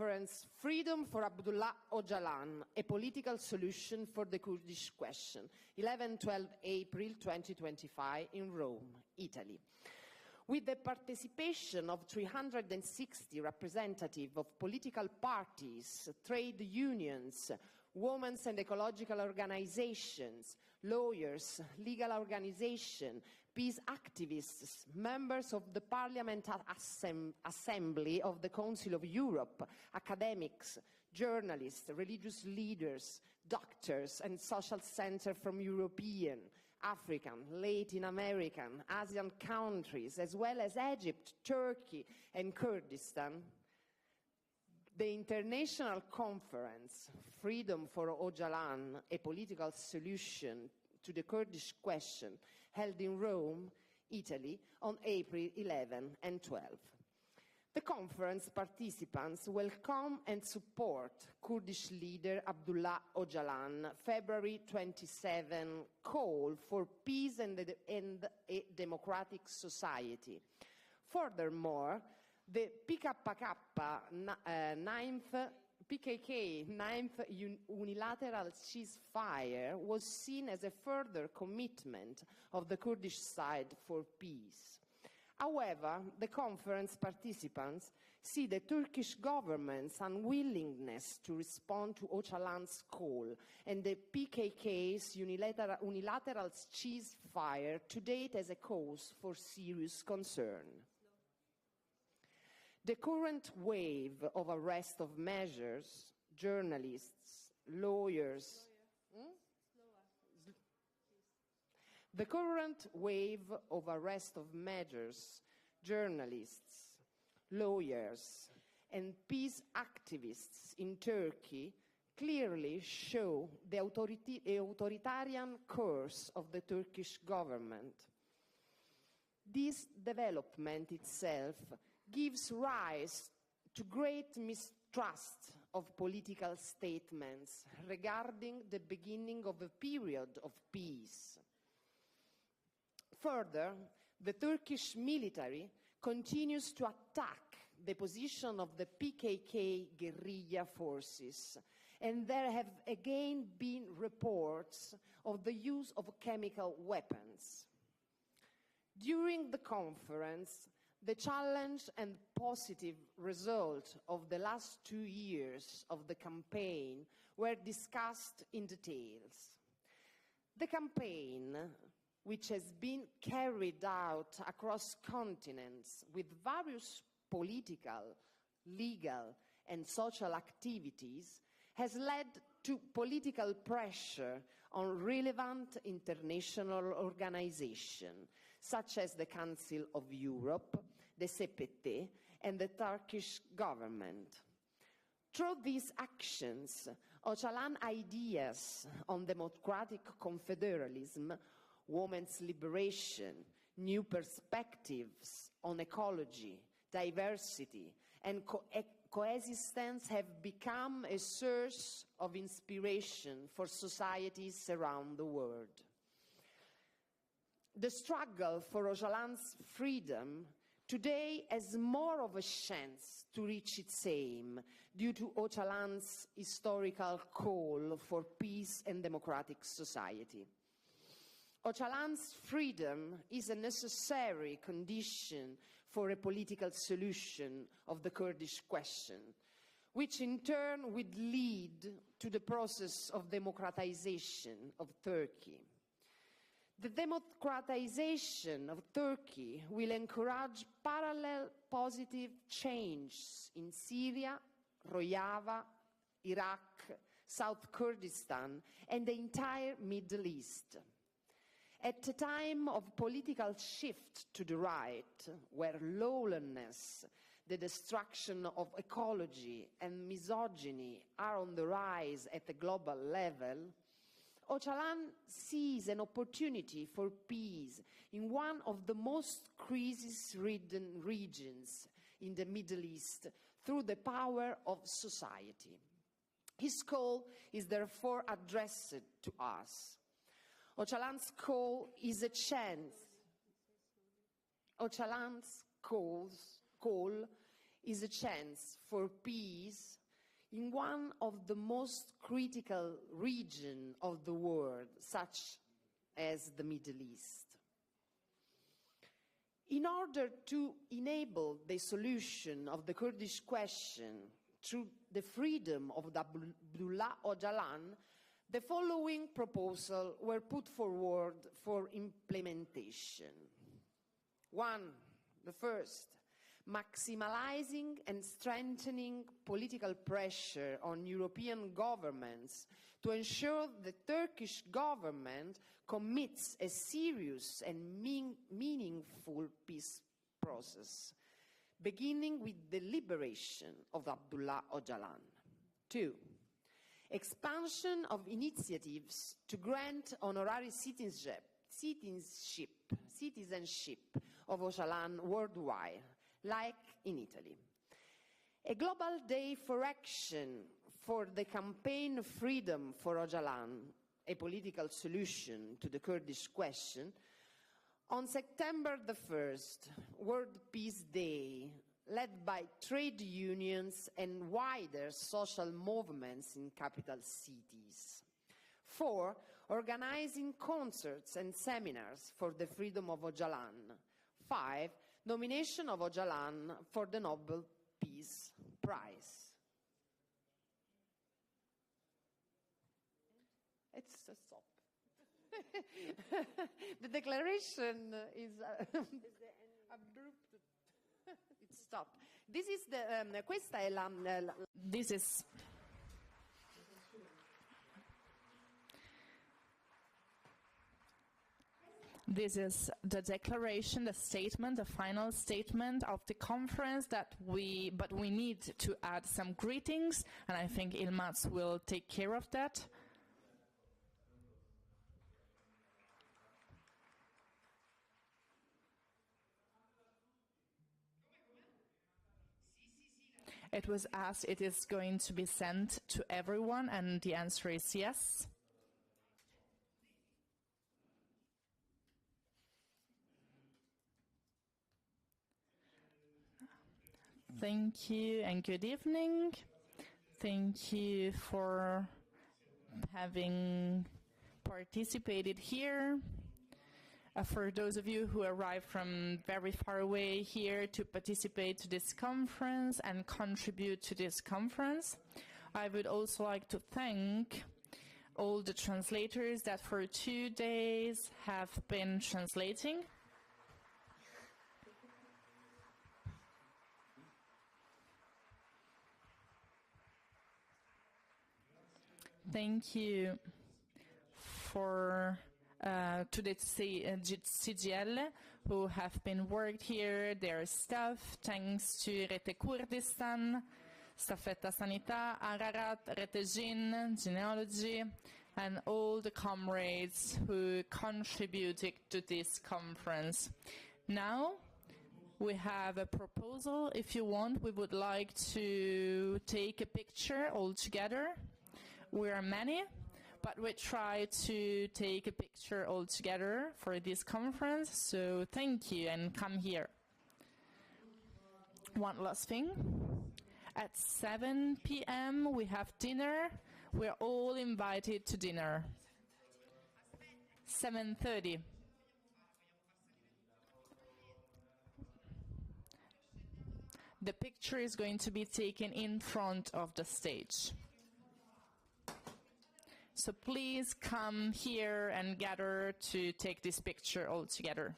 Conference Freedom for Abdullah Öcalan, a political solution for the Kurdish question, 11-12 April 2025 in Rome, Italy. With the participation of 360 representatives of political parties, trade unions, women's and ecological organizations, lawyers, legal organizations, peace activists, members of the Parliament Assembly of the Council of Europe, academics, journalists, religious leaders, doctors, and social centers from European, African, Latin American, Asian countries, as well as Egypt, Turkey, and Kurdistan, the International Conference, Freedom for Öcalan, a political solution to the Kurdish question, held in Rome, Italy, on April 11 and 12. The conference participants welcome and support Kurdish leader Abdullah Öcalan February 27 call for peace and a democratic society. Furthermore, the PKK 9th unilateral ceasefire was seen as a further commitment of the Kurdish side for peace. However, the conference participants see the Turkish government's unwillingness to respond to Öcalan's call and the PKK's unilateral ceasefire to date as a cause for serious concern. The current wave of arrest of measures, journalists, lawyers, The current wave of arrest of measures, journalists, lawyers, and peace activists in Turkey clearly show the authoritarian course of the Turkish government. This development itself gives rise to great mistrust of political statements regarding the beginning of a period of peace. Further, the Turkish military continues to attack the position of the PKK guerrilla forces, and there have again been reports of the use of chemical weapons. During the conference, the challenge and positive result of the last 2 years of the campaign were discussed in details. The campaign, which has been carried out across continents with various political, legal, and social activities, has led to political pressure on relevant international organizations, such as the Council of Europe, the CPT, and the Turkish government. Through these actions, Öcalan ideas on democratic confederalism, women's liberation, new perspectives on ecology, diversity, and coexistence have become a source of inspiration for societies around the world. The struggle for Öcalan's freedom today has more of a chance to reach its aim due to Öcalan's historical call for peace and democratic society. Öcalan's freedom is a necessary condition for a political solution of the Kurdish question, which in turn would lead to the process of democratization of Turkey. The democratization of Turkey will encourage parallel positive changes in Syria, Rojava, Iraq, South Kurdistan, and the entire Middle East. At a time of political shift to the right, where lawlessness, the destruction of ecology, and misogyny are on the rise at the global level, Öcalan sees an opportunity for peace in one of the most crisis-ridden regions in the Middle East through the power of society. His call is therefore addressed to us. Öcalan's call is a chance. Öcalan's call is a chance for peace in one of the most critical regions of the world, such as the Middle East. In order to enable the solution of the Kurdish question through the freedom of Abdullah Öcalan, the following proposals were put forward for implementation. One, the first, maximizing and strengthening political pressure on European governments to ensure the Turkish government commits a serious and meaningful peace process, beginning with the liberation of Abdullah Öcalan. Two, expansion of initiatives to grant honorary citizenship of Öcalan worldwide, like in Italy. A global day for action for the campaign Freedom for Öcalan, a political solution to the Kurdish question, on September the 1st, World Peace Day, led by trade unions and wider social movements in capital cities. 4, organizing concerts and seminars for the freedom of Öcalan. 5, nomination of Öcalan for the Nobel Peace Prize. It's a stop. The declaration is abrupt. It stopped. This is the questa è la This is the declaration, the statement, the final statement of the conference but we need to add some greetings, and I think Ilmaz will take care of that. It was asked, it is going to be sent to everyone, and the answer is yes. Thank you and good evening. Thank you for having participated here. For those of you who arrived from very far away here to participate to this conference and contribute to this conference, I would also like to thank all the translators that for 2 days have been translating. Thank you to the CGL who have been worked here, their staff, thanks to Rete Kurdistan, Staffetta Sanità, Ararat, Rete Gin, Genealogy, and all the comrades who contributed to this conference. Now, we have a proposal. If you want, we would like to take a picture all together. We are many, but we try to take a picture all together for this conference, so thank you and come here. One last thing. At 7 p.m. we have dinner. We're all invited to dinner. 7:30. The picture is going to be taken in front of the stage. So please come here and gather to take this picture all together.